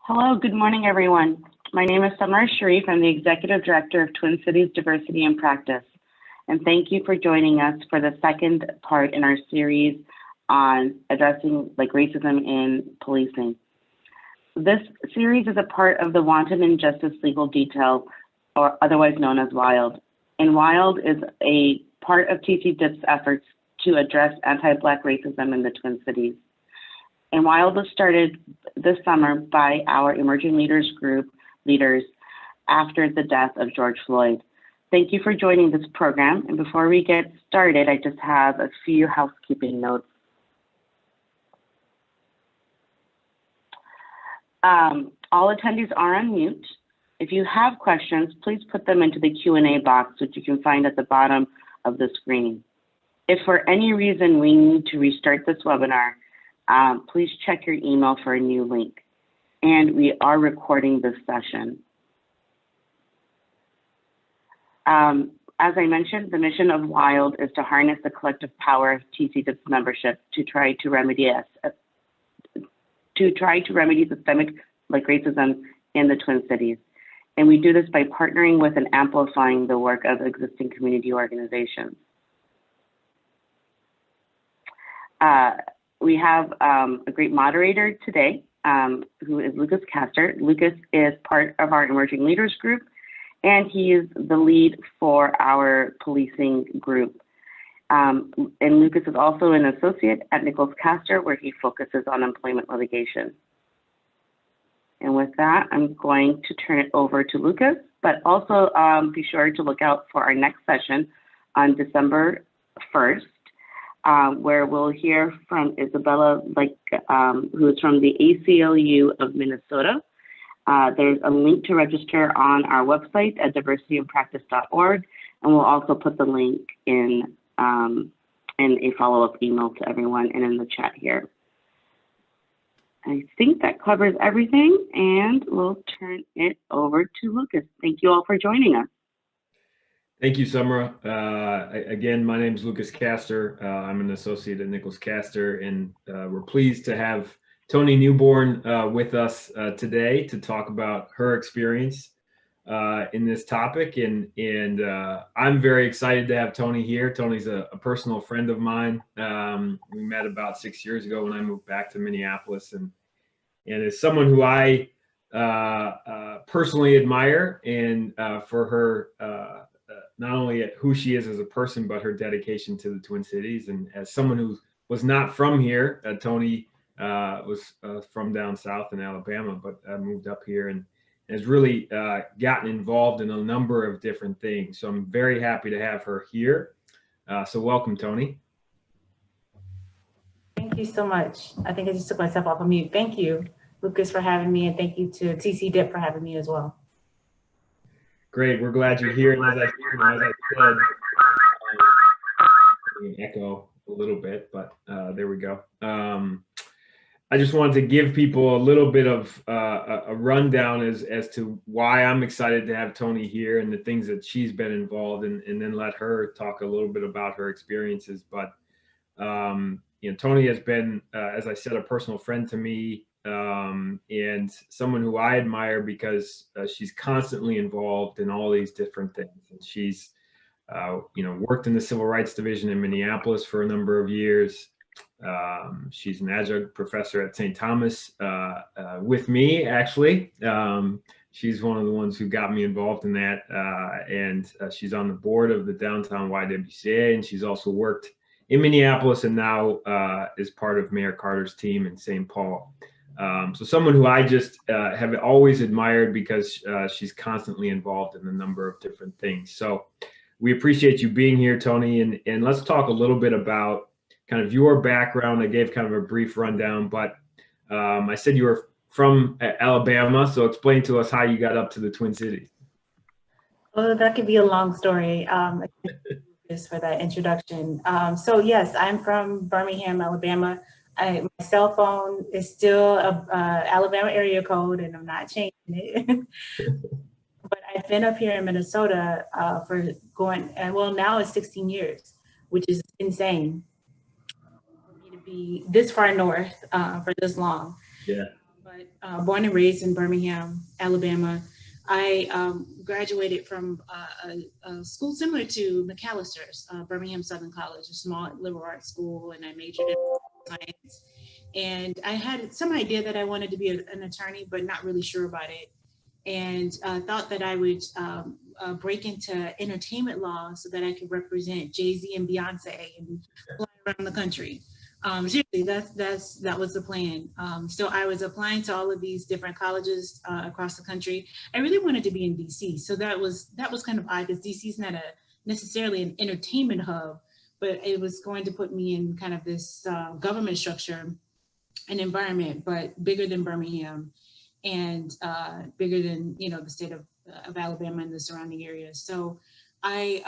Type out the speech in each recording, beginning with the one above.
Hello, good morning, everyone. My name is Samar Sharif. I'm the Executive Director of Twin Cities Diversity in Practice. And thank you for joining us for the second part in our series on addressing racism in policing. This series is a part of the Wanted Injustice Legal Detail, or otherwise known as WILD. And WILD is a part of TC-DIP's efforts to address anti-Black racism in the Twin Cities. And WILD was started this summer by our Emerging Leaders Group leaders after the death of George Floyd. Thank you for joining this program. And before we get started, I just have a few housekeeping notes. All attendees are on mute. If you have questions, please put them into the Q&A box, which you can find at the bottom of the screen. If for any reason we need to restart this webinar, please check your email for a new link. And we are recording this session. As I mentioned, the mission of WILD is to harness the collective power of TC-DIP's membership to try to remedy systemic racism in the Twin Cities. And we do this by partnering with and amplifying the work of existing community organizations. We have a great moderator today, who is Lucas Castor. Lucas is part of our Emerging Leaders Group, and he is the lead for our policing group. And Lucas is also an associate at Nichols Castor, where he focuses on employment litigation. And with that, I'm going to turn it over to Lucas, but also be sure to look out for our next session on December 1st. Where we'll hear from Isabella, who is from the ACLU of Minnesota. There's a link to register on our website at diversityinpractice.org, and we'll also put the link in a follow-up email to everyone and in the chat here. I think that covers everything, and we'll turn it over to Lucas. Thank you all for joining us. Thank you, Summer. Again, my name is Lucas Castor. I'm an associate at Nichols Castor, and we're pleased to have Toni Newborn with us today to talk about her experience in this topic. And I'm very excited to have Toni here. Toni's a personal friend of mine. We met about 6 years ago when I moved back to Minneapolis, and is someone who I personally admire, and for her not only who she is as a person, but her dedication to the Twin Cities. And as someone who was not from here, Toni was from down south in Alabama, but moved up here and has really gotten involved in a number of different things. So I'm very happy to have her here. So welcome, Toni. Thank you so much. I think I just took myself off of mute. Thank you, Lucas, for having me, and thank you to TC-DIP for having me as well. Great, we're glad you're here. And as I said, echo a little bit, but there we go. I just wanted to give people a little bit of a rundown as to why I'm excited to have Toni here and the things that she's been involved in, and then let her talk a little bit about her experiences. But Toni has been, as I said, a personal friend to me. And someone who I admire because she's constantly involved in all these different things. And she's, worked in the Civil Rights Division in Minneapolis for a number of years. She's an adjunct professor at St. Thomas with me, actually. She's one of the ones who got me involved in that. And she's on the board of the downtown YWCA, and she's also worked in Minneapolis and now is part of Mayor Carter's team in St. Paul. So someone who I just have always admired because she's constantly involved in a number of different things. So we appreciate you being here, Toni, and let's talk a little bit about kind of your background. I gave kind of a brief rundown, but I said you were from Alabama, so explain to us how you got up to the Twin Cities. Well, that could be a long story. Just for that introduction. So yes, I'm from Birmingham, Alabama. My cell phone is still a Alabama area code, and I'm not changing it. But I've been up here in Minnesota for now it's 16 years, which is insane for me to be this far north for this long. Yeah. But but born and raised in Birmingham, Alabama. I graduated from a school similar to McAllister's, Birmingham Southern College, a small liberal arts school, and I majored in science. And I had some idea that I wanted to be an attorney, but not really sure about it. And thought that I would break into entertainment law so that I could represent Jay-Z and Beyonce and fly around the country. Seriously, that was the plan. So I was applying to all of these different colleges across the country. I really wanted to be in DC, so that was kind of odd because DC is not necessarily an entertainment hub, but it was going to put me in kind of this government structure and environment, but bigger than Birmingham and bigger than the state of Alabama and the surrounding areas. So I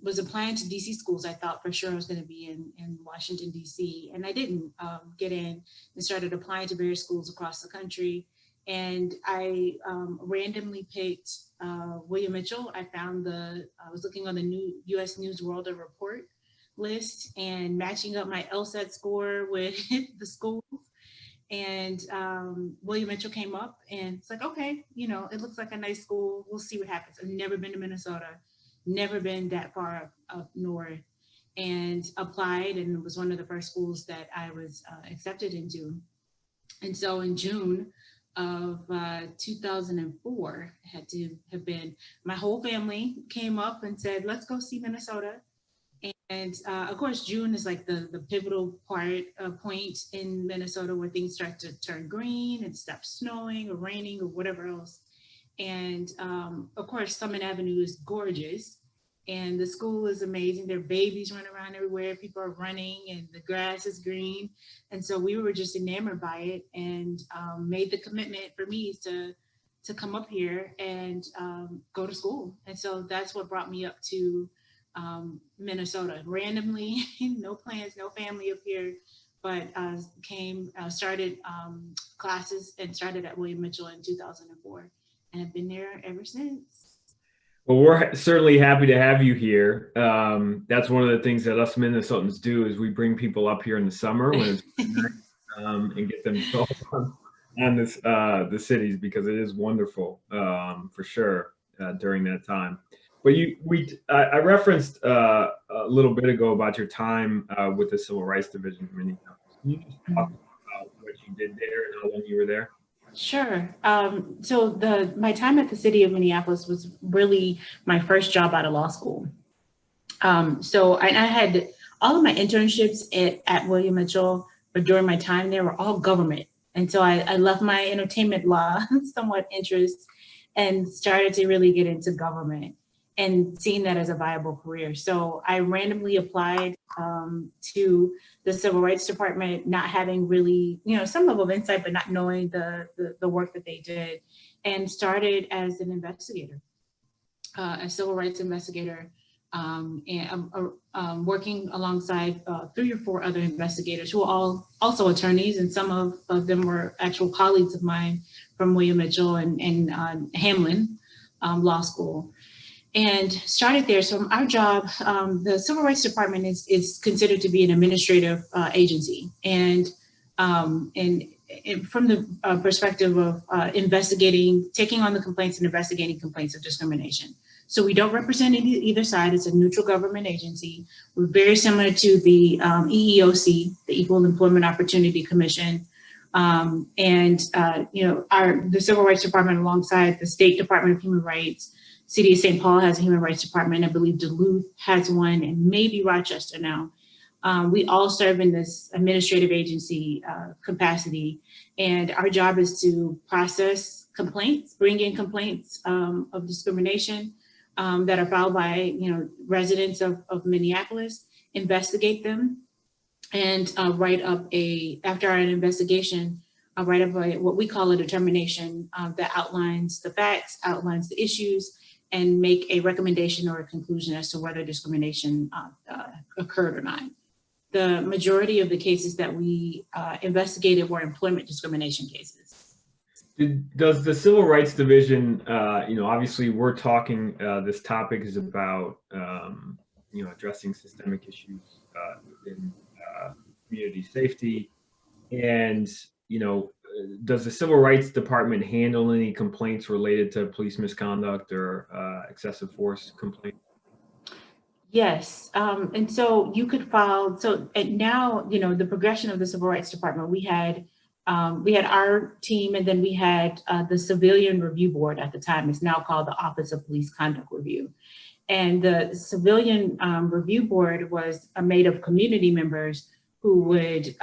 was applying to DC schools. I thought for sure I was going to be in Washington, DC, and I didn't get in, and started applying to various schools across the country. And I randomly picked William Mitchell. I was looking on the new US News World Report list and matching up my LSAT score with the schools. And William Mitchell came up, and it's like, okay, it looks like a nice school. We'll see what happens. I've never been to Minnesota, never been that far up north, and applied, and it was one of the first schools that I was accepted into. And so in June of 2004, it had to have been, my whole family came up and said, let's go see Minnesota. And of course, June is like the pivotal point in Minnesota where things start to turn green and stop snowing or raining or whatever else. And of course, Summit Avenue is gorgeous, and the school is amazing. There are babies running around everywhere. People are running, and the grass is green. And so we were just enamored by it, and made the commitment for me to come up here and go to school. And so that's what brought me up to Minnesota randomly. No plans, no family up here, but started classes and started at William Mitchell in 2004, and have been there ever since. Well, we're certainly happy to have you here. That's one of the things that us Minnesotans do, is we bring people up here in the summer when it's and get them focused on this the cities, because it is wonderful for sure during that time. But I referenced a little bit ago about your time with the Civil Rights Division of Minneapolis. Can you just talk about what you did there and how long you were there? Sure. So my time at the city of Minneapolis was really my first job out of law school. So I had all of my internships at William Mitchell, but during my time there were all government. And so I left my entertainment law somewhat interest and started to really get into government and seeing that as a viable career. So I randomly applied to the Civil Rights Department, not having really, some level of insight, but not knowing the work that they did, and started as an investigator, a civil rights investigator, and working alongside 3 or 4 other investigators who are all also attorneys, and some of them were actual colleagues of mine from William Mitchell and Hamlin Law School. And started there. So our job, the Civil Rights Department is considered to be an administrative agency, and from the perspective of investigating, taking on the complaints and investigating complaints of discrimination. So we don't represent either side. It's a neutral government agency. We're very similar to the EEOC, the Equal Employment Opportunity Commission, the Civil Rights Department, alongside the State Department of Human Rights. City of St. Paul has a human rights department. I believe Duluth has one, and maybe Rochester now. We all serve in this administrative agency capacity, and our job is to process complaints, bring in complaints of discrimination that are filed by residents of Minneapolis, investigate them, and write up after our investigation, write up what we call a determination that outlines the facts, outlines the issues, and make a recommendation or a conclusion as to whether discrimination occurred or not. The majority of the cases that we investigated were employment discrimination cases. Does the Civil Rights Division, obviously we're talking, this topic is about, addressing systemic issues within community safety. And, does the Civil Rights Department handle any complaints related to police misconduct or excessive force complaints? Yes, and so you could file, so and now, the progression of the Civil Rights Department, we had our team, and then we had the Civilian Review Board at the time. It's now called the Office of Police Conduct Review. And the Civilian Review Board was made of community members who would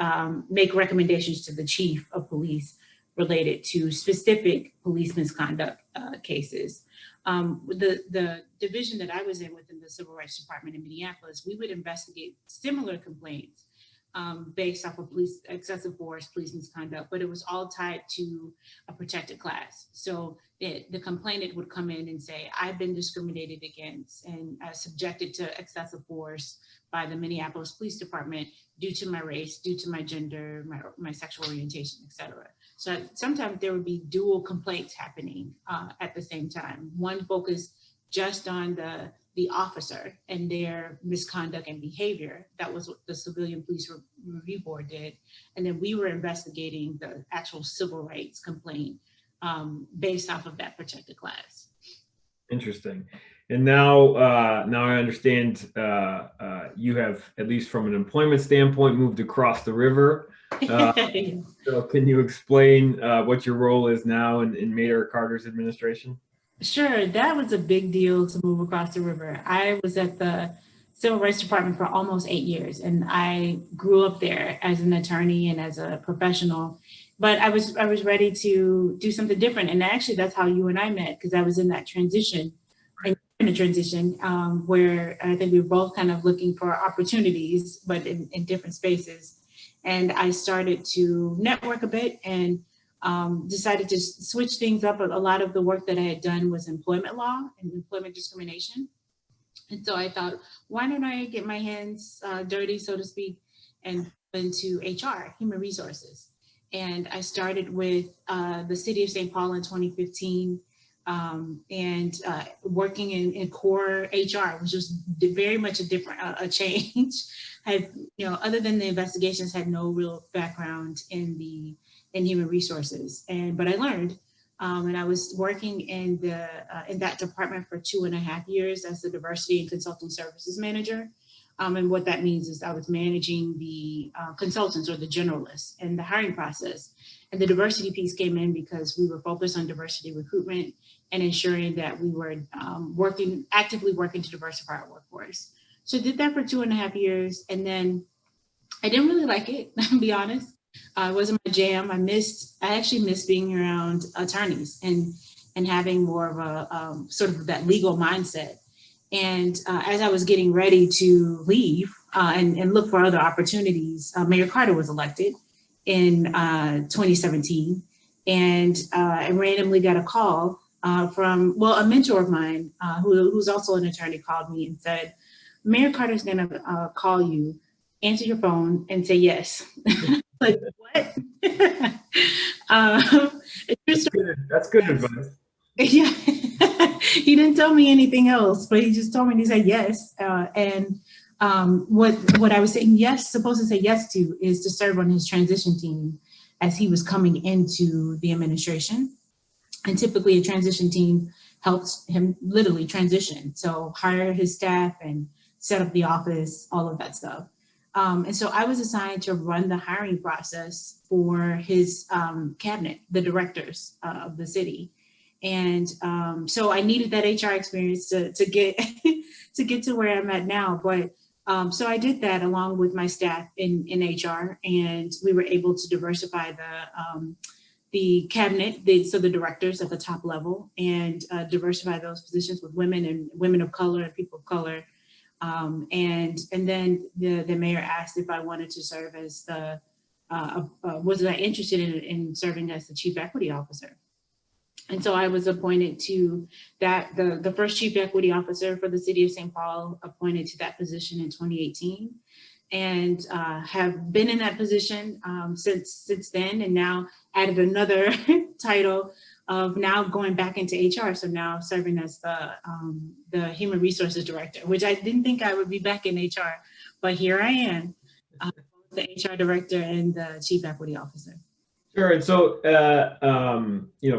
make recommendations to the chief of police related to specific police misconduct cases. The division that I was in within the Civil Rights Department in Minneapolis, we would investigate similar complaints based off of police excessive force, police misconduct, but it was all tied to a protected class. So the complainant would come in and say, I've been discriminated against and subjected to excessive force by the Minneapolis Police Department due to my race, due to my gender, my sexual orientation, et cetera. So sometimes there would be dual complaints happening at the same time. One focused just on the officer and their misconduct and behavior. That was what the Civilian Police Review Board did. And then we were investigating the actual civil rights complaint based off of that protected class. Interesting. And now I understand you have, at least from an employment standpoint, moved across the river. So can you explain what your role is now in Mayor Carter's administration? Sure, that was a big deal to move across the river. I was at the Civil Rights Department for almost 8 years, and I grew up there as an attorney and as a professional. But I was ready to do something different, and actually, that's how you and I met, because I was in that transition, where I think we were both kind of looking for opportunities, but in different spaces. And I started to network a bit and decided to switch things up. A lot of the work that I had done was employment law and employment discrimination. And so I thought, why don't I get my hands dirty, so to speak, and into HR, human resources. And I started with the city of St. Paul in 2015 and working in core HR, which was very much a different change. I, other than the investigations, had no real background in human resources, but I learned, and I was working in that department for 2.5 years as the diversity and consulting services manager. And what that means is I was managing the consultants or the generalists and the hiring process. And the diversity piece came in because we were focused on diversity recruitment and ensuring that we were actively working to diversify our workforce. So I did that for 2.5 years, and then I didn't really like it, to be honest. It wasn't my jam. I actually missed being around attorneys and having more of a sort of that legal mindset. And as I was getting ready to leave and look for other opportunities, Mayor Carter was elected in 2017. And I randomly got a call from a mentor of mine who's also an attorney called me and said, Mayor Carter's gonna call you, answer your phone and say yes. Like, what? That's good advice. Yeah. He didn't tell me anything else, but he just told me to say yes. And what I was saying supposed to say yes to is to serve on his transition team as he was coming into the administration. And typically a transition team helps him literally transition. So hire his staff and set up the office, all of that stuff. And so I was assigned to run the hiring process for his cabinet, the directors of the city. And so I needed that HR experience to get to where I'm at now. But so I did that along with my staff in HR, and we were able to diversify the cabinet, so the directors at the top level, and diversify those positions with women and women of color and people of color. And then the mayor asked if I wanted to serve as was I interested in serving as the chief equity officer. And so I was appointed to that, the first chief equity officer for the city of St. Paul, appointed to that position in 2018, and have been in that position since then, and now added another title of now going back into HR. So now serving as the human resources director, which I didn't think I would be back in HR, but here I am, the HR director and the chief equity officer. Sure. And so,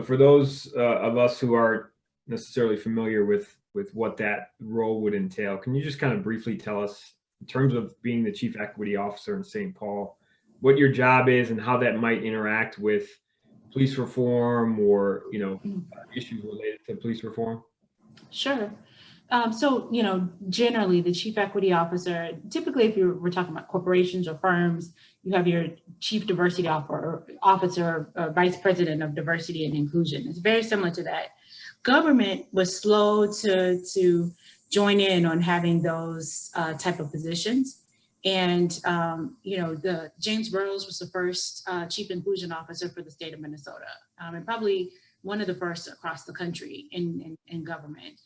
for those of us who aren't necessarily familiar with what that role would entail, can you just kind of briefly tell us, in terms of being the Chief Equity Officer in St. Paul, what your job is and how that might interact with police reform or, issues related to police reform? Sure. So, generally the chief equity officer, typically if we're talking about corporations or firms, you have your chief diversity officer or vice president of diversity and inclusion. It's very similar to that. Government was slow to join in on having those type of positions. And, the James Burroughs was the first chief inclusion officer for the state of Minnesota, and probably one of the first across the country in government.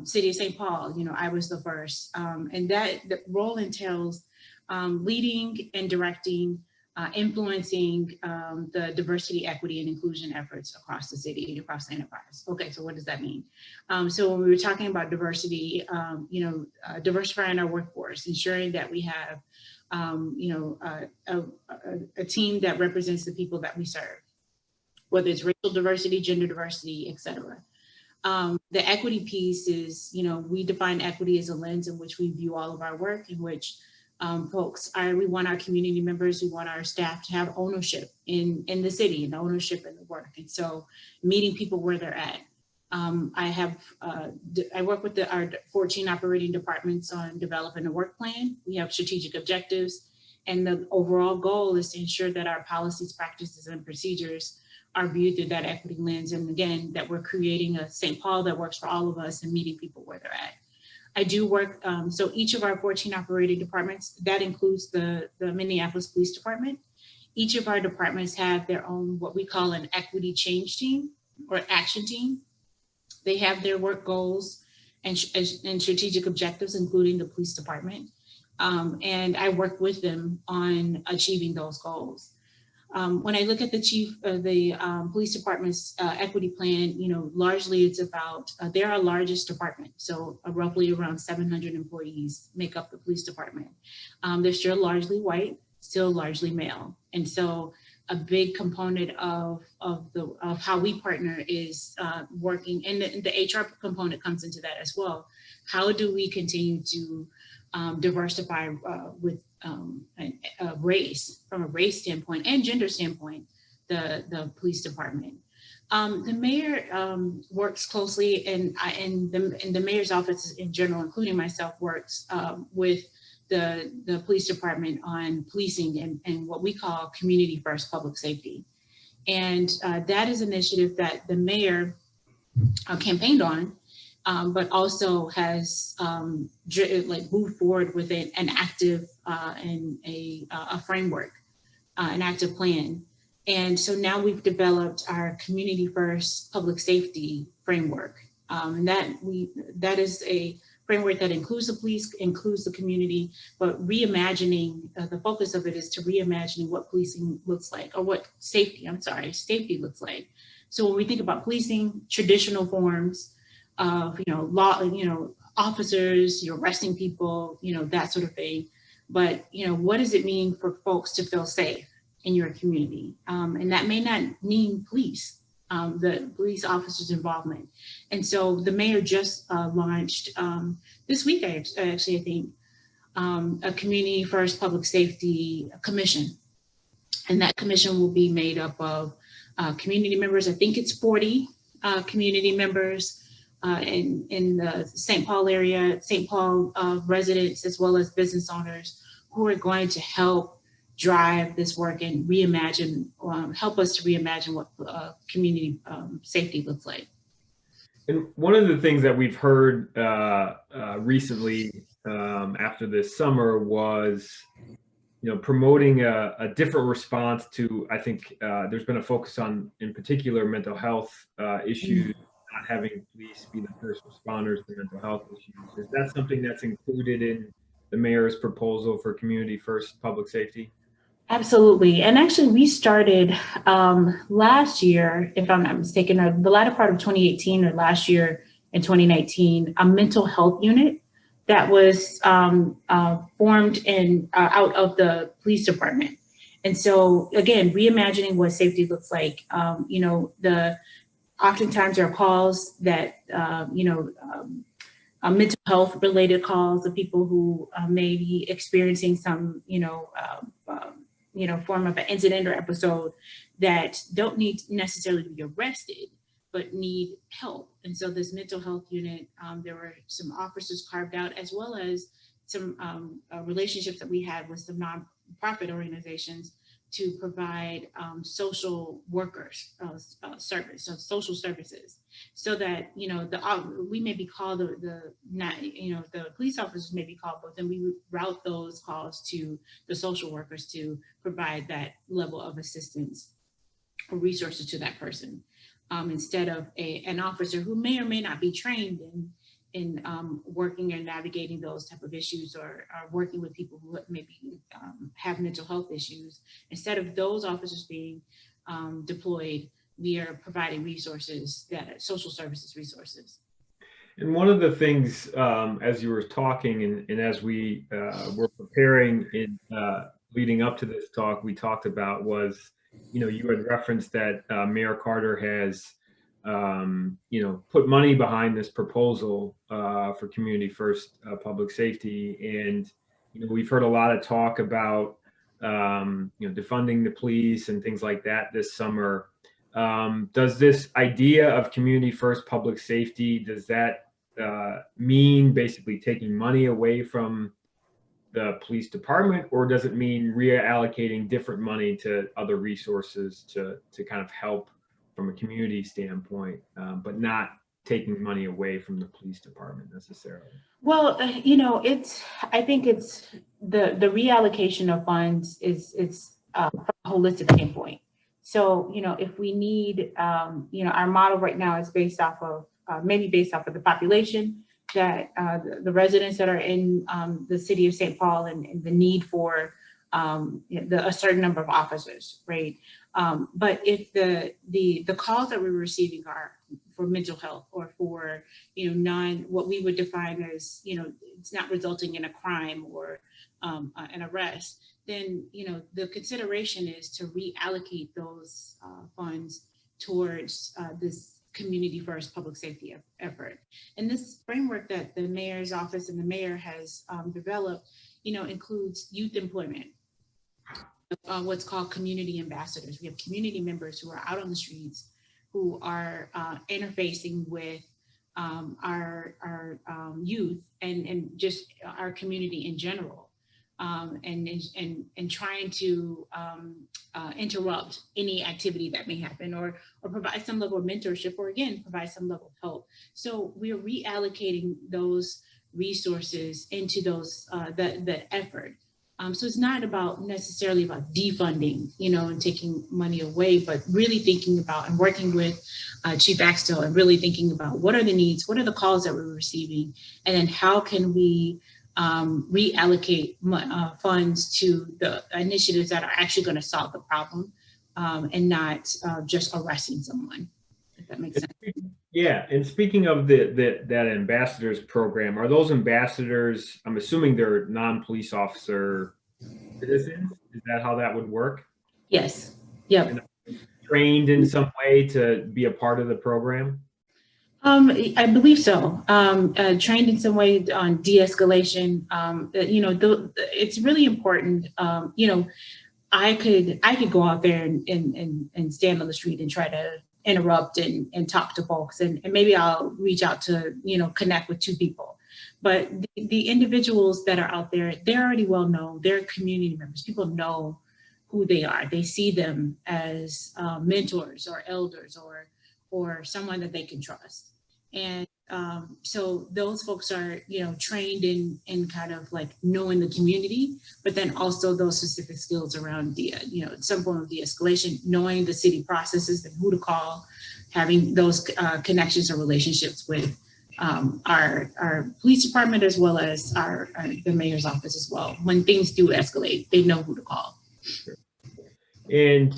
City of St. Paul, I was the first. And the role entails leading and directing, influencing the diversity, equity, and inclusion efforts across the city and across the enterprise. Okay, so what does that mean? So when we were talking about diversity, diversifying our workforce, ensuring that we have, a team that represents the people that we serve, whether it's racial diversity, gender diversity, et cetera. The equity piece is, we define equity as a lens in which we view all of our work, in which we want our community members, we want our staff to have ownership in the city and ownership in the work. And so meeting people where they're at. I work with our 14 operating departments on developing a work plan. We have strategic objectives, and the overall goal is to ensure that our policies, practices, and procedures are viewed through that equity lens. And again, that we're creating a St. Paul that works for all of us and meeting people where they're at. I do work, so each of our 14 operating departments, that includes the Minneapolis Police Department. Each of our departments have their own, what we call an equity change team or action team. They have their work goals and strategic objectives, including the police department. And I work with them on achieving those goals. When I look at the police department's equity plan, largely it's about, they're our largest department. So roughly around 700 employees make up the police department. They're still largely white, still largely male. And so a big component of how we partner is working, and the HR component comes into that as well. How do we continue to diversify with race, from a race standpoint and gender standpoint, the police department. The mayor works closely, and the mayor's office in general, including myself, works with the police department on policing and what we call community first public safety. And that is an initiative that the mayor campaigned on, but also has moved forward with an active and a framework, an active plan. And so now we've developed our community first public safety framework. And that is a framework that includes the police, includes the community, but reimagining, the focus of it is to reimagining what policing looks like, or what safety looks like. So when we think about policing, traditional forms of, law, officers, you're arresting people, that sort of thing. But, what does it mean for folks to feel safe in your community? And that may not mean police, the police officers' involvement. And so the mayor just launched this week, I think, a community first public safety commission. And that commission will be made up of community members. I think it's 40 community members in the St. Paul area, St. Paul residents, as well as business owners, who are going to help drive this work and reimagine, help us to reimagine what community safety looks like. And one of the things that we've heard recently after this summer was, promoting a different response to, I think there's been a focus on, in particular, mental health issues, not having police be the first responders to mental health issues. Is that something that's included in the mayor's proposal for community first public safety? Absolutely. And actually we started last year, if I'm not mistaken, the latter part of 2018 or last year in 2019, a mental health unit that was formed out of the police department. And so again, reimagining what safety looks like. You know, oftentimes there are calls that, mental health related calls of people who may be experiencing some, form of an incident or episode that don't need necessarily to be arrested, but need help. And so this mental health unit, there were some officers carved out, as well as some relationships that we had with some nonprofit organizations to provide social workers service, so social services, so that we may be called the police officers may be called, but then we route those calls to the social workers to provide that level of assistance or resources to that person, instead of an officer who may or may not be trained in working and navigating those type of issues, or working with people who maybe have mental health issues. Instead of those officers being deployed, we are providing resources, that social services resources. And one of the things, as you were talking and as we were preparing in leading up to this talk, we talked about was, you had referenced that Mayor Carter has put money behind this proposal for community first public safety. And, we've heard a lot of talk about, defunding the police and things like that this summer. Does this idea of community first public safety, does that mean basically taking money away from the police department, or does it mean reallocating different money to other resources to kind of help from a community standpoint, but not taking money away from the police department necessarily? Well, I think it's the reallocation of funds is from a holistic standpoint. So, if we need, our model right now is based off of the population, that the residents that are in the city of St. Paul, and the need for a certain number of officers, right? But if the calls that we're receiving are for mental health, or for what we would define as it's not resulting in a crime or an arrest, then the consideration is to reallocate those funds towards this community first public safety effort. And this framework that the mayor's office and the mayor has developed, includes youth employment, what's called community ambassadors. We have community members who are out on the streets, who are interfacing with our youth and just our community in general, and trying to interrupt any activity that may happen, or provide some level of mentorship, or again, provide some level of help. So we're reallocating those resources into those the effort. So it's not necessarily about defunding, and taking money away, but really thinking about and working with Chief Axtell, and really thinking about what are the needs, what are the calls that we're receiving, and then how can we reallocate funds to the initiatives that are actually going to solve the problem, and not just arresting someone, if that makes sense. Yeah, and speaking of that ambassadors program, are those ambassadors, I'm assuming they're non-police officer citizens? Is that how that would work? Yes. Yep. Trained in some way to be a part of the program? I believe so. Trained in some way on de-escalation. It's really important. I could go out there and stand on the street and try to interrupt and talk to folks, and maybe I'll reach out to connect with two people. But the individuals that are out there, they're already well known. They're community members. People know who they are. They see them as mentors or elders or someone that they can trust. And so those folks are, trained in kind of like knowing the community, but then also those specific skills around some form of de-escalation, knowing the city processes and who to call, having those connections or relationships with our police department, as well as the mayor's office as well. When things do escalate, they know who to call. And,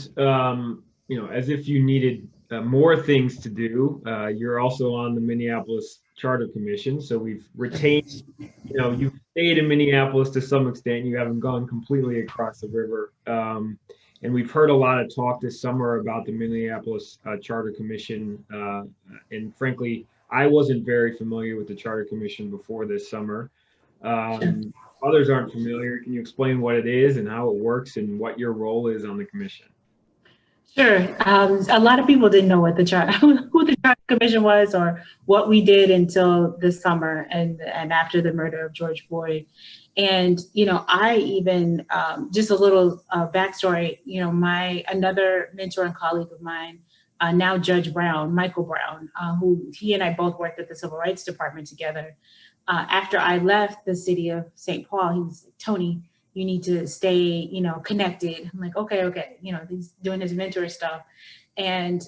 as if you needed more things to do, you're also on the Minneapolis Charter Commission. So we've retained, you've stayed in Minneapolis to some extent. You haven't gone completely across the river. And we've heard a lot of talk this summer about the Minneapolis Charter Commission. And frankly, I wasn't very familiar with the Charter Commission before this summer. Others aren't familiar. Can you explain what it is and how it works and what your role is on the commission? Sure. A lot of people didn't know what who the Charter Commission was or what we did until this summer and after the murder of George Floyd. And, I even, just a little backstory, another mentor and colleague of mine, now Judge Brown, Michael Brown, who he and I both worked at the Civil Rights Department together. After I left the city of St. Paul, he was like, Toni, you need to stay, connected. I'm like, okay. He's doing his mentor stuff. And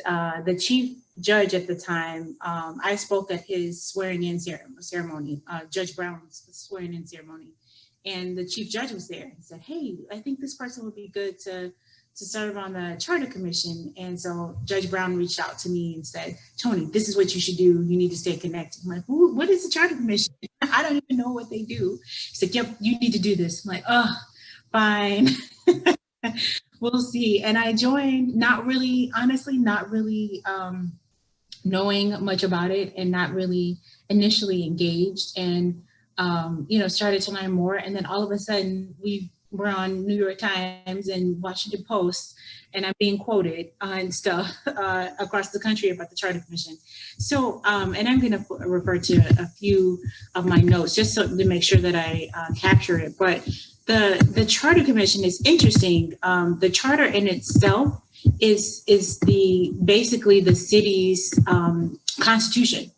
the chief judge at the time, I spoke at his swearing in ceremony, Judge Brown's swearing in ceremony. And the chief judge was there. He said, hey, I think this person would be good to serve on the Charter Commission. And so Judge Brown reached out to me and said, Toni, this is what you should do. You need to stay connected. I'm like, what is the Charter Commission? I don't even know what they do. He's like, yep, you need to do this. I'm like, oh, fine. We'll see. And I joined not really knowing much about it and not really initially engaged and, started to learn more. And then all of a sudden we're on New York Times and Washington Post, and I'm being quoted and stuff across the country about the Charter Commission. So, and I'm going to refer to a few of my notes just to make sure that I capture it. But the Charter Commission is interesting. The charter in itself is basically the city's constitution.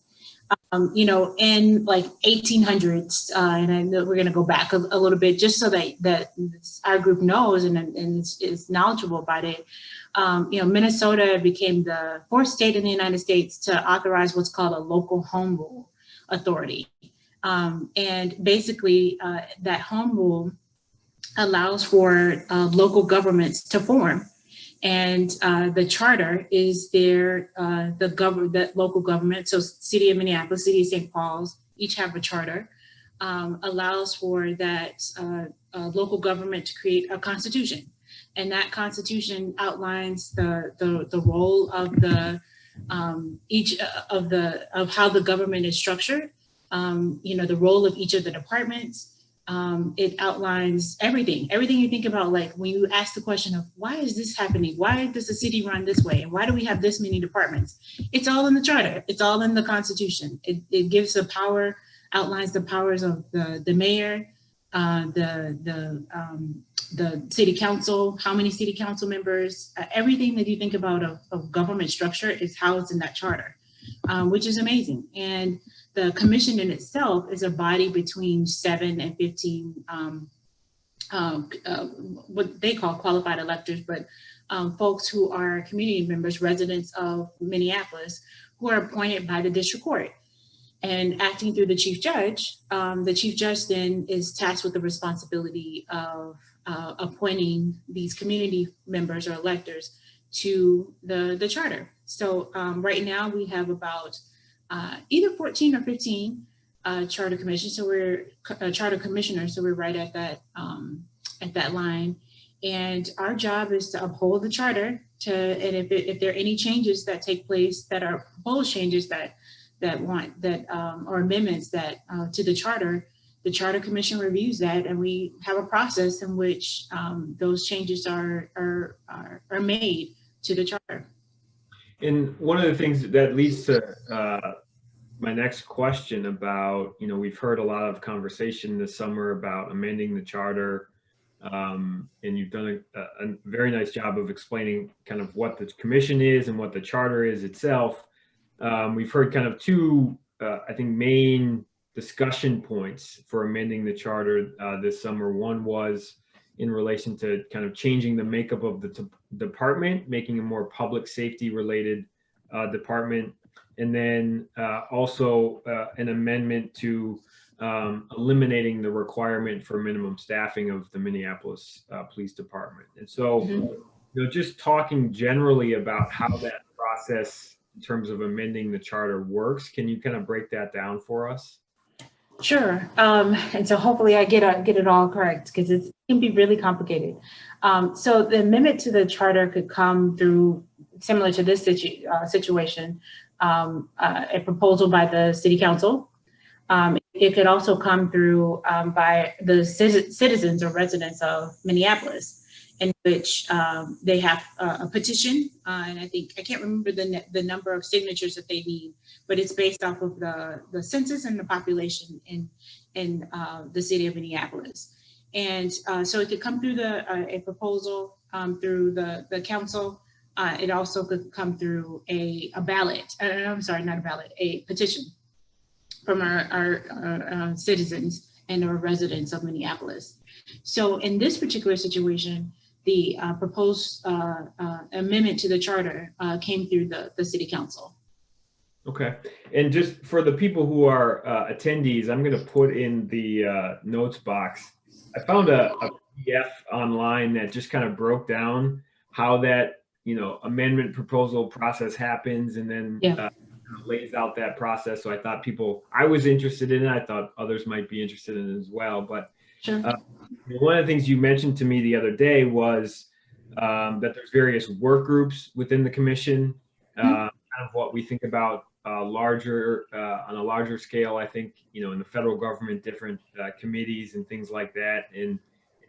In like 1800s, and I know we're going to go back a little bit just so that our group knows and is knowledgeable about it. Minnesota became the fourth state in the United States to authorize what's called a local home rule authority. And basically that home rule allows for local governments to form. And the charter is the local government. So city of Minneapolis, city of St. Paul's, each have a charter, allows for that local government to create a constitution. And that constitution outlines the role of how the government is structured, the role of each of the departments. It outlines everything you think about, like when you ask the question of why is this happening? Why does the city run this way? And why do we have this many departments? It's all in the charter. It's all in the Constitution. It gives the power, outlines the powers of the mayor, the city council, how many city council members, everything that you think about of government structure is housed in that charter, which is amazing. And the commission in itself is a body between 7 and 15, what they call qualified electors, but folks who are community members, residents of Minneapolis, who are appointed by the district court. And acting through the chief judge then is tasked with the responsibility of appointing these community members or electors to the charter. So right now we have about either 14 or 15 charter commissions. So we're charter commissioners. So we're right at that line. And our job is to uphold the charter and if there are any changes that take place that are proposed changes or amendments to the charter commission reviews that, and we have a process in which those changes are made to the charter. And one of the things that leads to my next question about, we've heard a lot of conversation this summer about amending the charter, and you've done a very nice job of explaining kind of what the commission is and what the charter is itself. We've heard kind of two, I think, main discussion points for amending the charter this summer. One was in relation to kind of changing the makeup of the department, making a more public safety related department. And then also an amendment to eliminating the requirement for minimum staffing of the Minneapolis Police Department. And so, just talking generally about how that process in terms of amending the charter works. Can you kind of break that down for us? Sure. And so hopefully I get it all correct, because it can be really complicated. So the amendment to the charter could come through, similar to this situation, a proposal by the city council. It could also come through by the citizens or residents of Minneapolis, in which they have a petition, and I can't remember the number of signatures that they need, but it's based off of the census and the population in the city of Minneapolis. And so it could come through a proposal through the council. It also could come through a ballot. I'm sorry, not a ballot, a petition from our citizens and our residents of Minneapolis. So in this particular situation, the proposed amendment to the charter came through the city council. Okay, and just for the people who are attendees, I'm going to put in the notes box. I found a PDF online that just kind of broke down how that amendment proposal process happens, and then lays out that process. So I thought I was interested in it. I thought others might be interested in it as well. But sure. One of the things you mentioned to me the other day was that there's various work groups within the commission. Kind of what we think about on a larger scale. I think in the federal government, different committees and things like that. And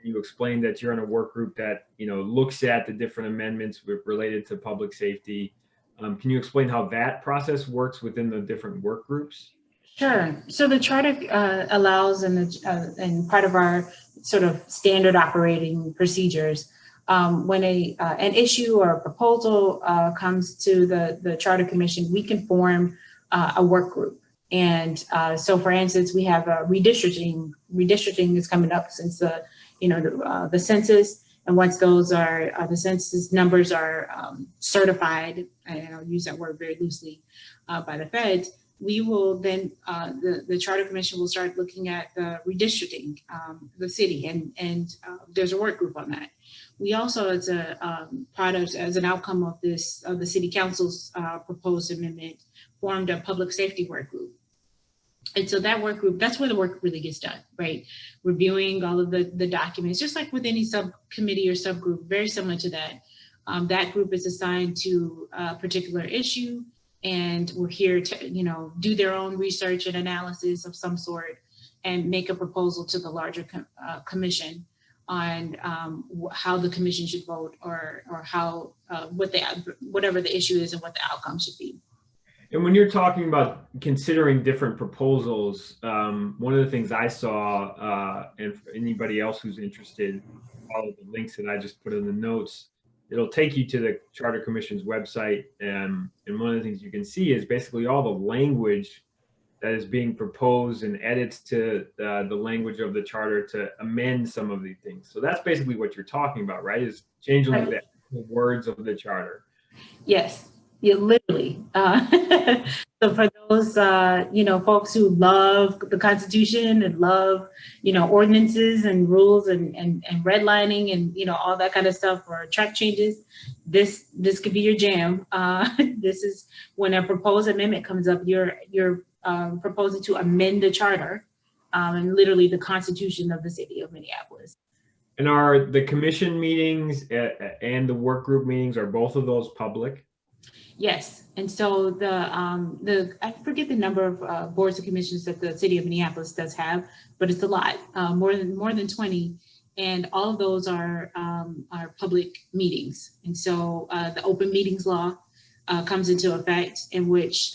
you explained that you're in a work group that looks at the different amendments related to public safety. Can you explain how that process works within the different work groups? Sure. So the charter allows, and part of our sort of standard operating procedures, when an issue or a proposal comes to the Charter Commission, we can form a work group. And so, for instance, we have redistricting. Redistricting is coming up since the census. And once those the census numbers are certified, and I'll use that word very loosely, by the feds, we will then, the Charter Commission will start looking at the redistricting, the city, and there's a work group on that. We also, as a product, as an outcome of the City Council's proposed amendment, formed a public safety work group. And so that work group, that's where the work really gets done, right? Reviewing all of the documents, just like with any subcommittee or subgroup, very similar to that. That group is assigned to a particular issue, and we're here to, do their own research and analysis of some sort and make a proposal to the larger commission on how the commission should vote, or how, whatever the issue is and what the outcome should be. And when you're talking about considering different proposals, one of the things I saw, and for anybody else who's interested, follow the links that I just put in the notes, it'll take you to the Charter Commission's website. And one of the things you can see is basically all the language that is being proposed and edits to the language of the charter to amend some of these things. So that's basically what you're talking about, right? Is changing the words of the charter. Yes. Yeah, literally. So for those, folks who love the Constitution and love, ordinances and rules and redlining and, all that kind of stuff, or track changes, this could be your jam. This is when a proposed amendment comes up, you're proposing to amend the charter and literally the Constitution of the city of Minneapolis. And are the commission meetings and the work group meetings, are both of those public? Yes, and so I forget the number of boards and commissions that the city of Minneapolis does have, but it's a lot, more than 20, and all of those are public meetings. And so the open meetings law comes into effect, in which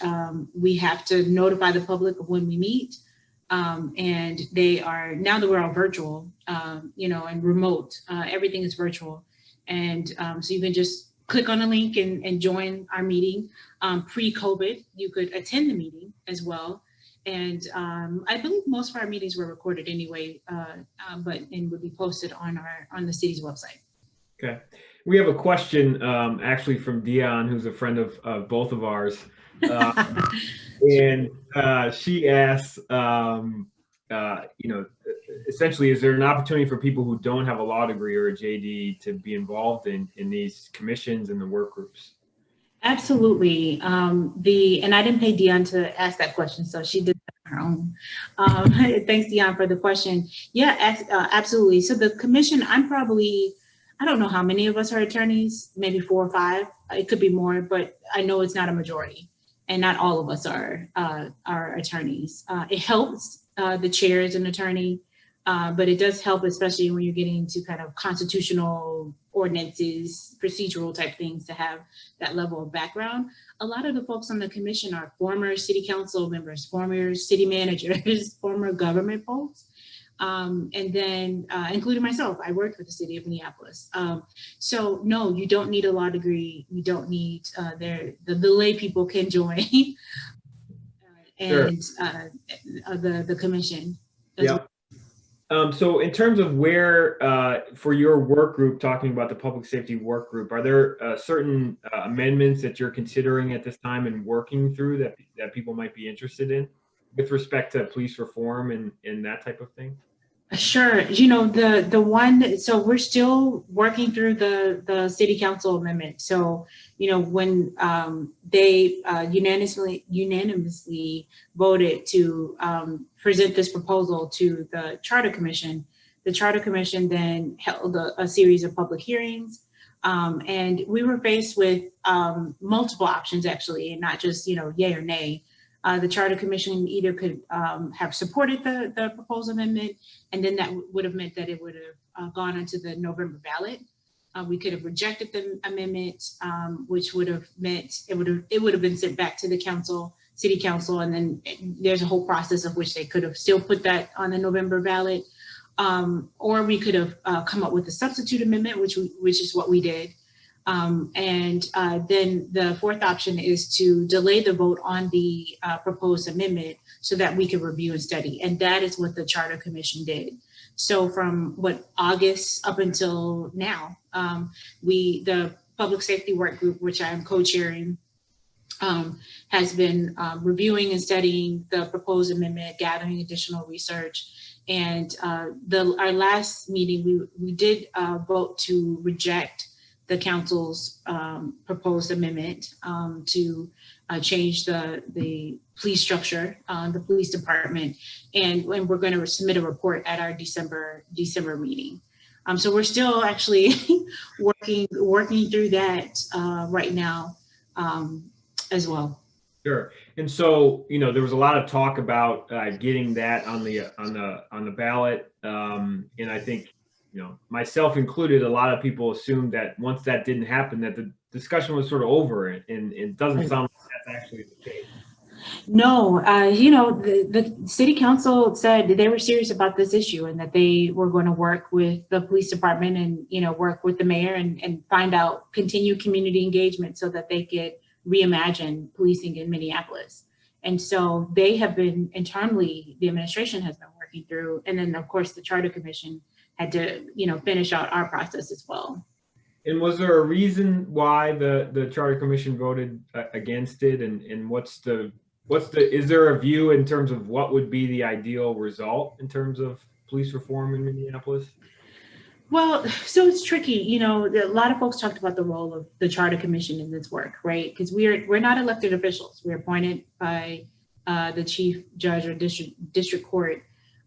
we have to notify the public of when we meet, and they are, now that we're all virtual, and remote, everything is virtual, and so you can just click on a link and join our meeting. Pre-COVID, you could attend the meeting as well. And I believe most of our meetings were recorded anyway, and would be posted on the city's website. Okay. We have a question actually from Dion, who's a friend of both of ours. And she asks, essentially, is there an opportunity for people who don't have a law degree or a JD to be involved in these commissions and the work groups? Absolutely. And I didn't pay Dion to ask that question, so she did that on her own. Thanks, Dion, for the question. Yeah, absolutely. So the commission, I don't know how many of us are attorneys, maybe 4 or 5. It could be more, but I know it's not a majority, and not all of us are attorneys. It helps. The chair is an attorney, but it does help, especially when you're getting into kind of constitutional ordinances, procedural type things, to have that level of background. A lot of the folks on the commission are former city council members, former city managers, former government folks. And then including myself, I worked for the city of Minneapolis. So no, you don't need a law degree. You don't need, the lay people can join and the commission. Yeah. So in terms of where, for your work group, talking about the public safety work group, are there certain amendments that you're considering at this time and working through that people might be interested in with respect to police reform and that type of thing? Sure. The one, so we're still working through the city council amendment. So, when they unanimously voted to present this proposal to the Charter Commission, the Charter Commission then held a series of public hearings. And we were faced with multiple options, actually, and not just, yay or nay. The Charter Commission either could have supported the proposed amendment, and then that would have meant that it would have gone onto the November ballot. We could have rejected the amendment, which would have meant it would have been sent back to the council, city council, and then there's a whole process of which they could have still put that on the November ballot. Or we could have come up with a substitute amendment, which is what we did. Then the fourth option is to delay the vote on the proposed amendment so that we can review and study. And that is what the Charter Commission did. So from August up until now, the Public Safety Work Group, which I am co-chairing, has been reviewing and studying the proposed amendment, gathering additional research. And our last meeting, we did vote to reject the council's proposed amendment to change the police structure, the police department, and we're going to submit a report at our December meeting. So we're still actually working through that right now as well. Sure. And so, there was a lot of talk about getting that on the ballot, and I think, myself included, a lot of people assumed that once that didn't happen, that the discussion was sort of over, and it doesn't sound like that's actually the case. No, the city council said they were serious about this issue and that they were going to work with the police department and, work with the mayor and find out, continue community engagement so that they could reimagine policing in Minneapolis. And so they have been internally, the administration has been working through, and then of course the Charter Commission had to, finish out our process as well. And was there a reason why the Charter Commission voted against it? And is there a view in terms of what would be the ideal result in terms of police reform in Minneapolis? Well, so it's tricky. A lot of folks talked about the role of the Charter Commission in this work, right? Because we're not elected officials. We're appointed by the chief judge or district court.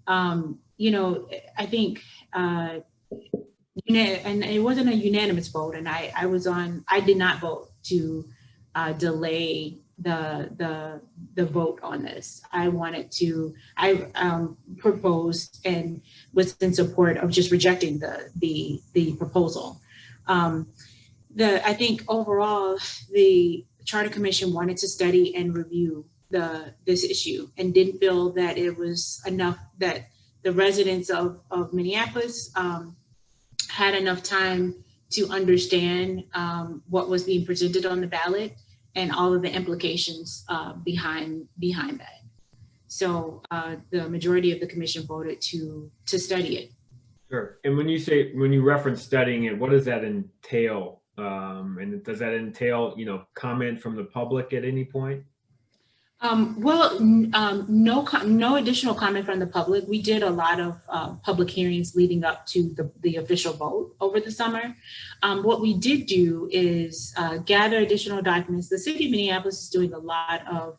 I think, and it wasn't a unanimous vote, and I did not vote to delay the vote on this. I proposed and was in support of just rejecting the proposal. I think overall the Charter Commission wanted to study and review this issue and didn't feel that it was enough, that the residents of Minneapolis had enough time to understand what was being presented on the ballot and all of the implications behind that. So the majority of the commission voted to study it. Sure. And when you reference studying it, what does that entail? And does that entail, comment from the public at any point? No additional comment from the public. We did a lot of public hearings leading up to the official vote over the summer. What we did do is gather additional documents. The city of Minneapolis is doing a lot of,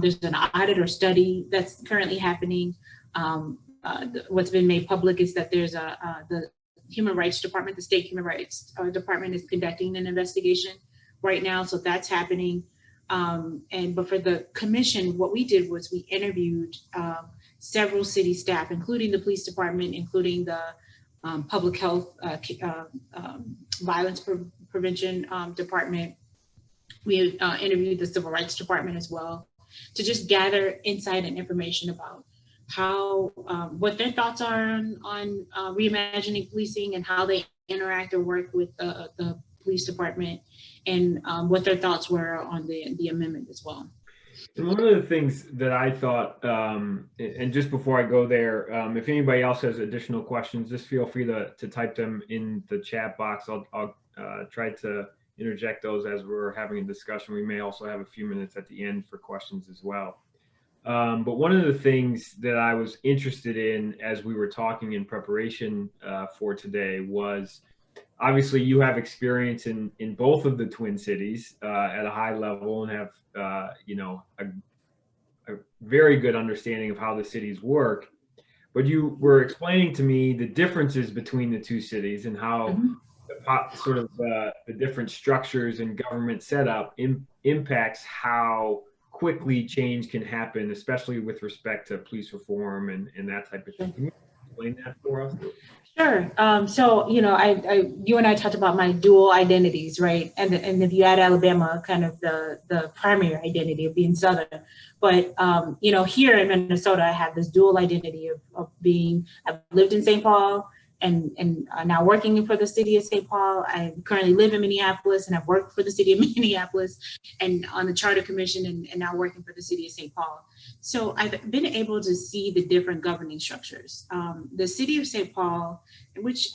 there's an audit or study that's currently happening. What's been made public is that there's the Human Rights Department, the state Human Rights Department is conducting an investigation right now, so that's happening. But for the commission, what we did was we interviewed several city staff, including the police department, including the public health violence prevention department. We interviewed the civil rights department as well, to just gather insight and information about how, what their thoughts are on reimagining policing and how they interact or work with the police department, and what their thoughts were on the amendment as well. And one of the things that I thought, and just before I go there, if anybody else has additional questions, just feel free to type them in the chat box. I'll try to interject those as we're having a discussion. We may also have a few minutes at the end for questions as well. But one of the things that I was interested in as we were talking in preparation for today was, obviously you have experience in both of the Twin Cities at a high level, and have a very good understanding of how the cities work. But you were explaining to me the differences between the two cities and how the different structures and government setup impacts how quickly change can happen, especially with respect to police reform and that type of thing. Can you explain that for us? Sure. So, you and I talked about my dual identities, right? And if you add Alabama, kind of the primary identity of being Southern. But, here in Minnesota, I have this dual identity of being, I've lived in St. Paul and now working for the city of St. Paul. I currently live in Minneapolis, and I've worked for the city of Minneapolis and on the Charter Commission, and now working for the city of St. Paul. So I've been able to see the different governing structures. The city of St. Paul, which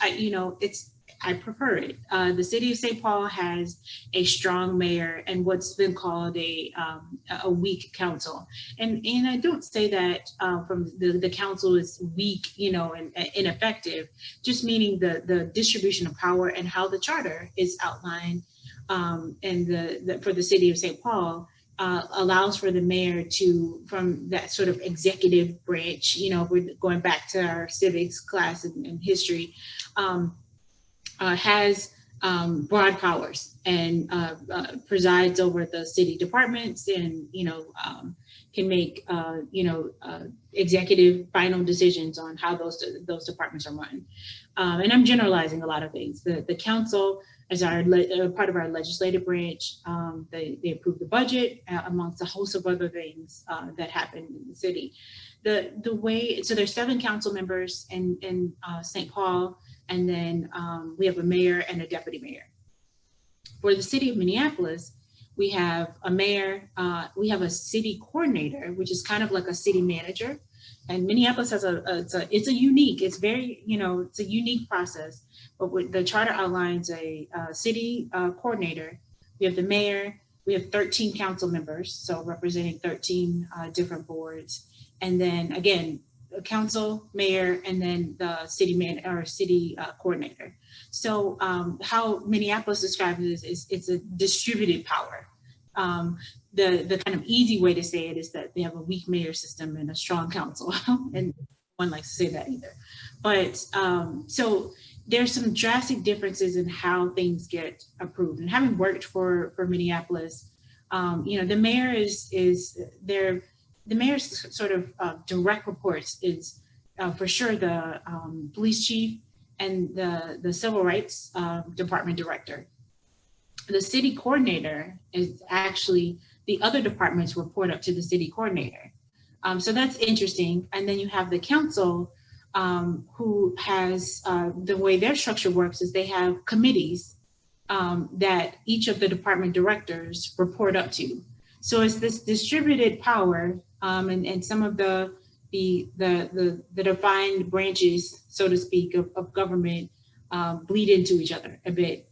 I prefer it. The city of St. Paul has a strong mayor and what's been called a weak council. And I don't say that from the council is weak, and ineffective, just meaning the distribution of power and how the charter is outlined and for the city of St. Paul allows for the mayor to, from that sort of executive branch, we're going back to our civics class and history, has broad powers and presides over the city departments, and can make executive final decisions on how those departments are run. And I'm generalizing a lot of things. The council, as part of our legislative branch, they approve the budget amongst a host of other things that happen in the city. So there's 7 council members in St. Paul. And then we have a mayor and a deputy mayor. For the city of Minneapolis, we have a mayor, we have a city coordinator, which is kind of like a city manager. And Minneapolis has it's a unique process. But the charter outlines a city coordinator. We have the mayor, we have 13 council members, so representing 13 different boards. And then again, a council, mayor, and then the city coordinator. So how Minneapolis describes it is it's a distributed power. The kind of easy way to say it is that they have a weak mayor system and a strong council, and one likes to say that either. But so there's some drastic differences in how things get approved. And having worked for Minneapolis, the mayor the mayor's sort of direct reports is for sure the police chief and the civil rights department director. The city coordinator is actually the other departments report up to the city coordinator. So that's interesting. And then you have the council who has the way their structure works is they have committees that each of the department directors report up to. So it's this distributed power, and some of the defined branches, so to speak, of government bleed into each other a bit.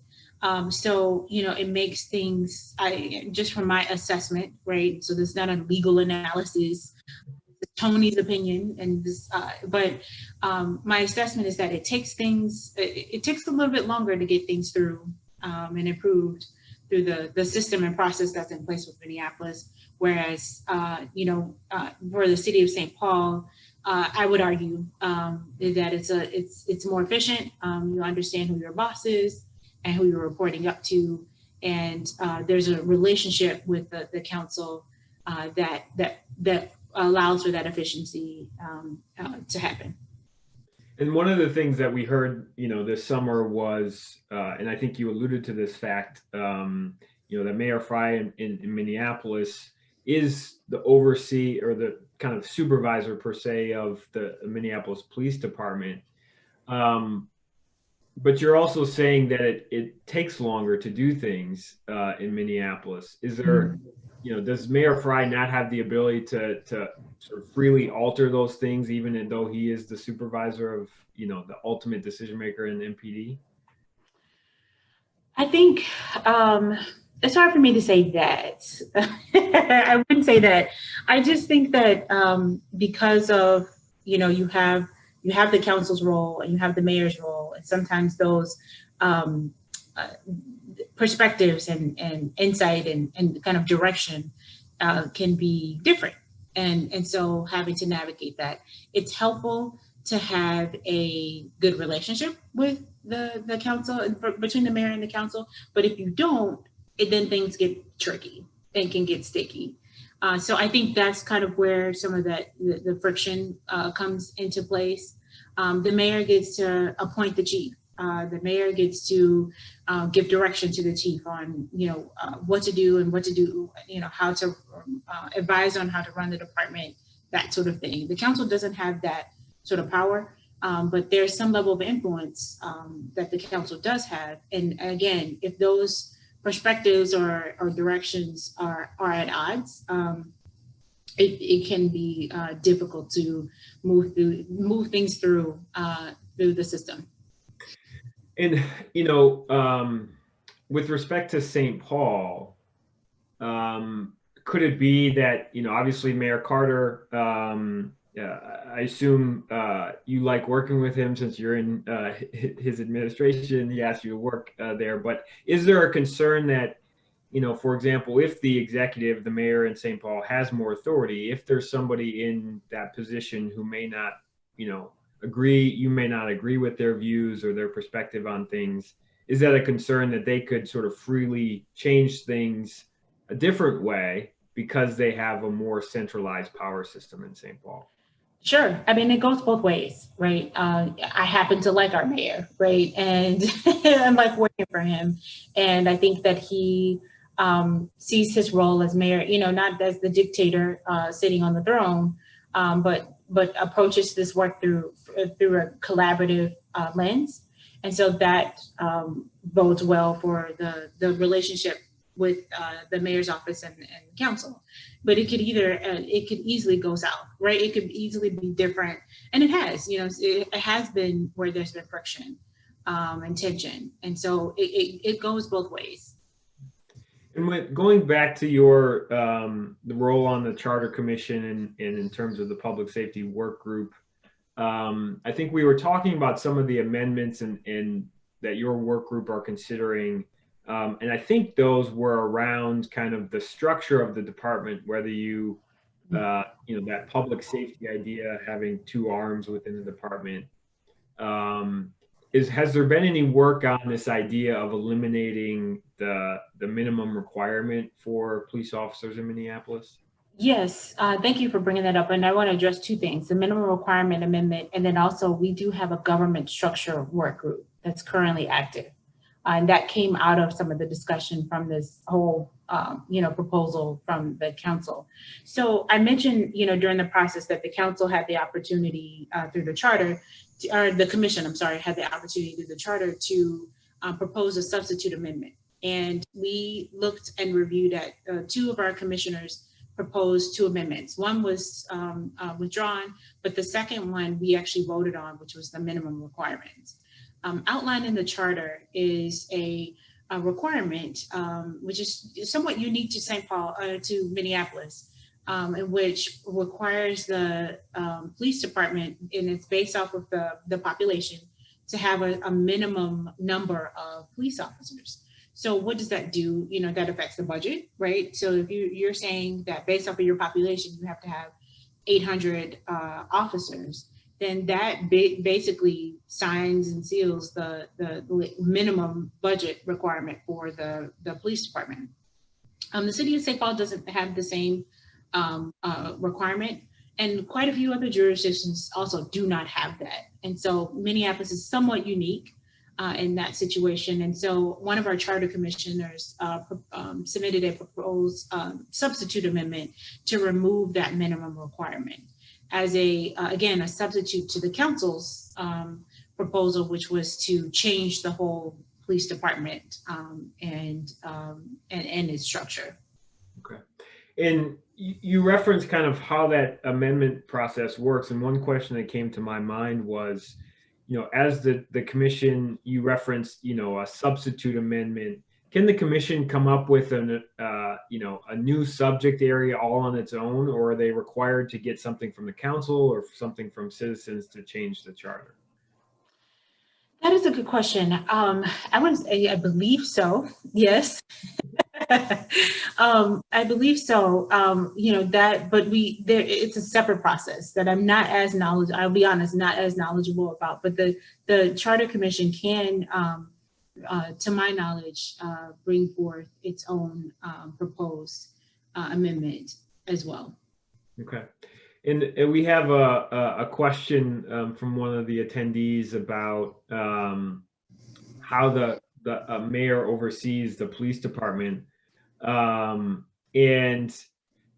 So, it makes things, just from my assessment, right? So there's not a legal analysis, Tony's opinion, and this, but my assessment is that it takes a little bit longer to get things through and approved through the system and process that's in place with Minneapolis. Whereas, for the city of St. Paul, I would argue that it's more efficient. You understand who your boss is and who you're reporting up to, and there's a relationship with the council that allows for that efficiency to happen. And one of the things that we heard, this summer was, and I think you alluded to this fact, that Mayor Fry in Minneapolis is the oversee or the kind of supervisor per se of the Minneapolis Police Department. But you're also saying that it takes longer to do things in Minneapolis. Is there, does Mayor Fry not have the ability to sort of freely alter those things, even though he is the supervisor of, the ultimate decision maker in MPD? I think it's hard for me to say that. I wouldn't say that. I just think that because of, you have the council's role and you have the mayor's role, and sometimes those perspectives and insight and kind of direction can be different. And so having to navigate that, it's helpful to have a good relationship with the council, between the mayor and the council. But if you don't, then things get tricky and can get sticky. So I think that's kind of where some of the friction comes into place. The mayor gets to appoint the chief. The mayor gets to give direction to the chief on, what to do and what to do, how to advise on how to run the department, that sort of thing. The council doesn't have that sort of power, but there's some level of influence that the council does have. And again, if those perspectives or directions are at odds, it can be difficult to move things through the system. And, with respect to St. Paul, could it be that, obviously Mayor Carter, I assume you like working with him since you're in his administration, he asked you to work there, but is there a concern that, for example, if the executive, the mayor in St. Paul has more authority, if there's somebody in that position who may not, you may not agree with their views or their perspective on things, is that a concern that they could sort of freely change things a different way because they have a more centralized power system in St. Paul? Sure. I mean, it goes both ways, right? I happen to like our mayor, right? And I like working for him. And I think that he sees his role as mayor, not as the dictator sitting on the throne, but approaches this work through a collaborative lens. And so that bodes well for the relationship with the mayor's office and council. But it could easily go south, right? It could easily be different. And it has, it has been where there's been friction and tension. And so it goes both ways. And going back to your the role on the Charter Commission and in terms of the public safety work group, I think we were talking about some of the amendments and that your work group are considering. And I think those were around kind of the structure of the department, whether you, that public safety idea, having two arms within the department. Has there been any work on this idea of eliminating the minimum requirement for police officers in Minneapolis? Yes, thank you for bringing that up. And I want to address two things: the minimum requirement amendment, and then also we do have a government structure work group that's currently active. And that came out of some of the discussion from this whole, proposal from the council. So I mentioned, during the process that the council had the opportunity through the charter, or the commission, had the opportunity through the charter to propose a substitute amendment. And we looked and reviewed at two of our commissioners proposed two amendments. One was withdrawn, but the second one we actually voted on, which was the minimum requirements. Outlined in the charter is a requirement, which is somewhat unique to to Minneapolis, in which requires the police department, and it's based off of the population, to have a minimum number of police officers. So what does that do? You know, that affects the budget, right? So if you're saying that based off of your population, you have to have 800 officers, then that basically signs and seals the minimum budget requirement for the police department. The city of St. Paul doesn't have the same requirement, and quite a few other jurisdictions also do not have that. And so Minneapolis is somewhat unique in that situation. And so one of our charter commissioners submitted a proposed substitute amendment to remove that minimum requirement as again, a substitute to the council's proposal, which was to change the whole police department and its structure. Okay. And you referenced kind of how that amendment process works. And one question that came to my mind was, you know, as the commission, you referenced, you know, a substitute amendment. Can the commission come up with you know, a new subject area all on its own, or are they required to get something from the council or something from citizens to change the charter? That is a good question. I believe so. Yes. I believe so. You know that, but it's a separate process that I'm not as knowledgeable. I'll be honest, not as knowledgeable about. But the Charter Commission can, to my knowledge, bring forth its own proposed amendment as well. Okay. And we have a question from one of the attendees about how the mayor oversees the police department. And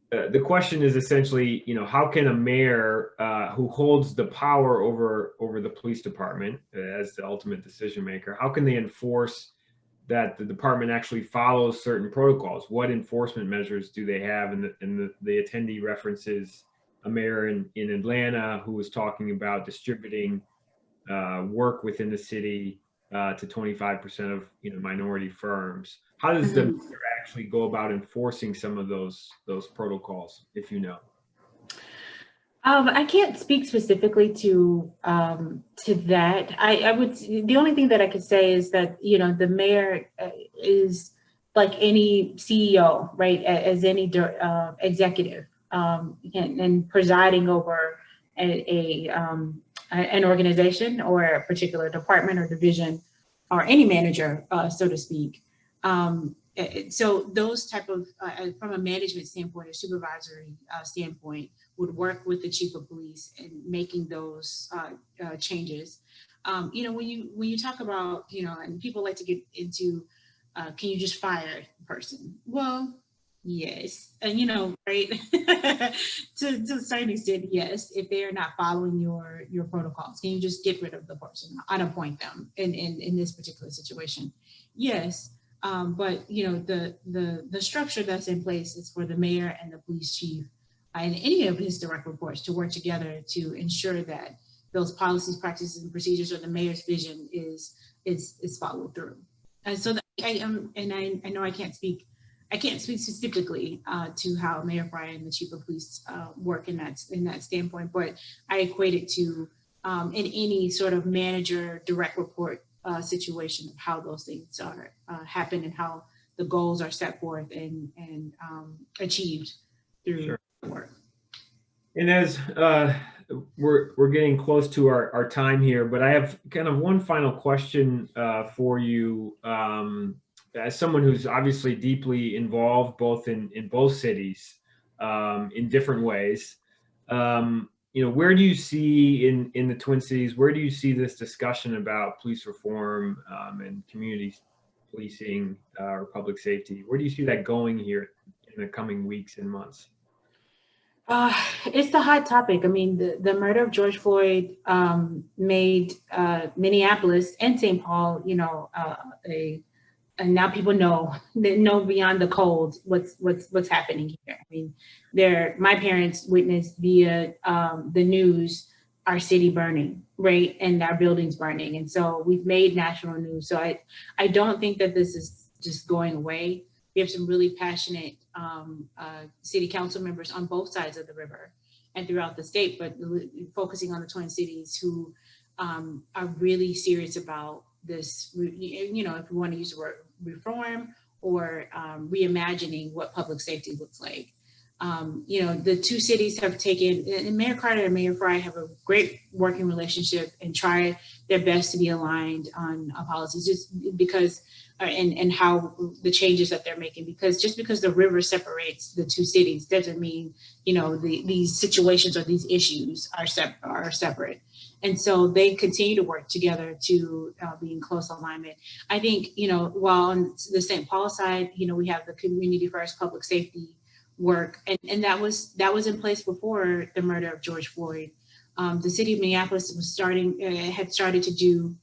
the question is essentially, you know, how can a mayor who holds the power over the police department as the ultimate decision maker, how can they enforce that the department actually follows certain protocols? What enforcement measures do they have? And the attendee references a mayor in Atlanta who was talking about distributing work within the city to 25% of, you know, minority firms. How does the mayor actually go about enforcing some of those protocols, if you know? I can't speak specifically to that. I would. The only thing that I could say is that, you know, the mayor is like any CEO, right? As any executive, and presiding over an organization or a particular department or division, or any manager, so to speak. So those type of, from a management standpoint, a supervisory standpoint, would work with the chief of police in making those changes. You know, when you talk about, you know, and people like to get into, can you just fire a person? Well, yes, and you know, right, to a certain extent, yes. If they are not following your protocols, can you just get rid of the person, unappoint them in this particular situation? Yes. But you know, the structure that's in place is for the mayor and the police chief and any of his direct reports to work together to ensure that those policies, practices, and procedures, or the mayor's vision is followed through. And so I know I can't speak specifically to how Mayor Frye and the chief of police work in that standpoint, but I equate it to in any sort of manager direct report situation of how those things are happen and how the goals are set forth and achieved through Sure. work. And as we're getting close to our time here, but I have kind of one final question for you. As someone who's obviously deeply involved both in both cities in different ways, you know, where do you see in the Twin Cities, where do you see this discussion about police reform and community policing or public safety? Where do you see that going here in the coming weeks and months? It's the hot topic. I mean, the murder of George Floyd made Minneapolis and St. Paul, you know, and now people know beyond the cold what's happening here. I mean, my parents witnessed via the news our city burning, right, and our buildings burning, and so we've made national news. So I don't think that this is just going away. We have some really passionate city council members on both sides of the river and throughout the state, but focusing on the Twin Cities, who are really serious about this, you know, if we want to use the word reform or reimagining what public safety looks like. You know, the two cities have taken, and Mayor Carter and Mayor Fry have a great working relationship and try their best to be aligned on policies, just because, and how the changes that they're making, because just because the river separates the two cities doesn't mean, you know, these situations or these issues are separate. And so they continue to work together to be in close alignment. I think, you know, while on the St. Paul side, you know, we have the community first public safety work, and that was in place before the murder of George Floyd. The city of Minneapolis was had started to do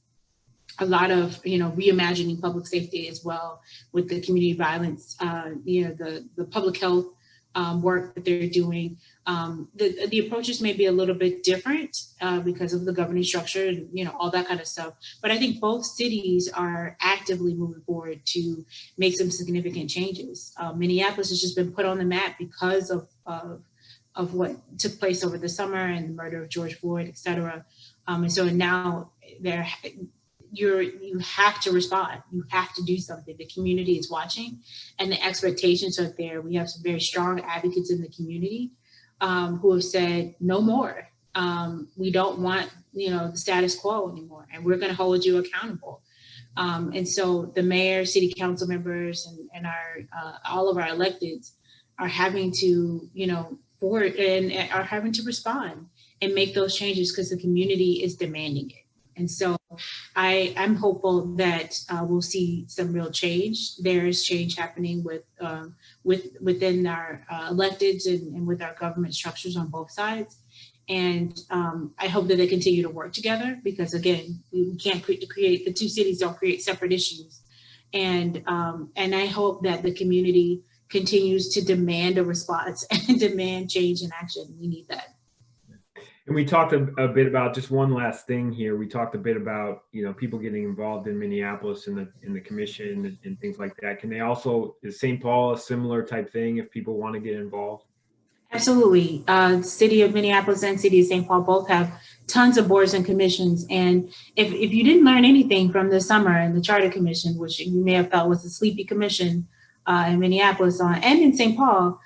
a lot of, you know, reimagining public safety as well with the community violence, you know, the public health work that they're doing. The approaches may be a little bit different because of the governing structure and, you know, all that kind of stuff. But I think both cities are actively moving forward to make some significant changes. Minneapolis has just been put on the map because of what took place over the summer and the murder of George Floyd, et cetera. And so now you have to respond. You have to do something. The community is watching and the expectations are there. We have some very strong advocates in the community who have said no more. We don't want, you know, the status quo anymore, and we're going to hold you accountable. And so the mayor, city council members, and our all of our electeds are having to, you know, and are having to respond and make those changes because the community is demanding it. And so I'm hopeful that we'll see some real change. There is change happening within our electeds and with our government structures on both sides. And I hope that they continue to work together, because again, we can't create the two cities don't create separate issues. And I hope that the community continues to demand a response and demand change and action. We need that. And we talked a bit about, just one last thing here. We talked a bit about, you know, people getting involved in Minneapolis in the commission and things like that. Can they also, is St. Paul a similar type thing if people want to get involved? Absolutely. The city of Minneapolis and city of St. Paul both have tons of boards and commissions. And if you didn't learn anything from the summer and the Charter Commission, which you may have felt was a sleepy commission in Minneapolis and in St. Paul,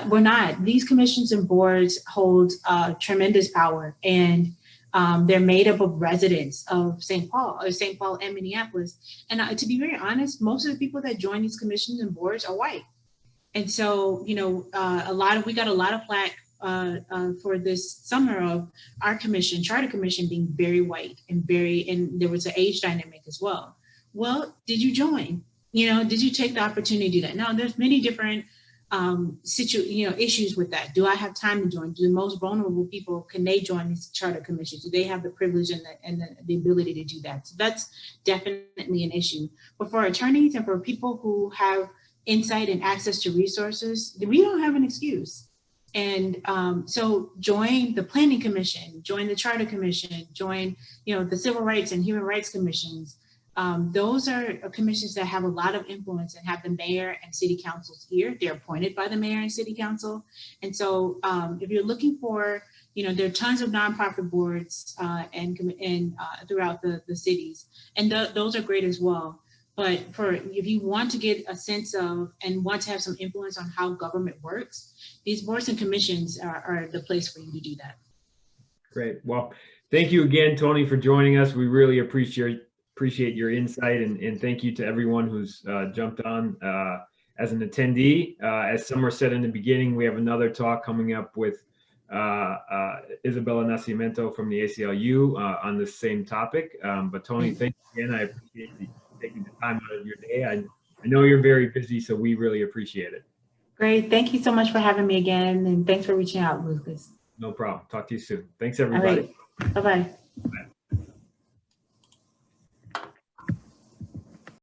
we're not. These commissions and boards hold tremendous power, and they're made up of residents of St. Paul and Minneapolis. And to be very honest, most of the people that join these commissions and boards are white. And so, you know, we got a lot of flack for this summer of our commission, Charter Commission, being very white and there was an age dynamic as well. Well, did you join? You know, did you take the opportunity to do that? Now, there's many different issues with that. Do I have time to join? Do the most vulnerable people, can they join these charter commissions? Do they have the privilege and the ability to do that? So that's definitely an issue. But for attorneys and for people who have insight and access to resources, we don't have an excuse. And so join the Planning Commission, join the Charter Commission, join, you know, the Civil Rights and Human Rights Commissions. Those are commissions that have a lot of influence and have the mayor and city councils here. They're appointed by the mayor and city council. And so if you're looking for, you know, there are tons of nonprofit boards and throughout the cities, and those are great as well. But if you want to get a sense of and want to have some influence on how government works, these boards and commissions are the place for you to do that. Great. Well, thank you again, Toni, for joining us. We really appreciate your insight, and thank you to everyone who's jumped on as an attendee. As Summer said in the beginning, we have another talk coming up with Isabella Nascimento from the ACLU on the same topic. But Toni, thank you again. I appreciate you taking the time out of your day. I know you're very busy, so we really appreciate it. Great. Thank you so much for having me again, and thanks for reaching out, Lucas. No problem. Talk to you soon. Thanks, everybody. All right. Bye-bye. Bye.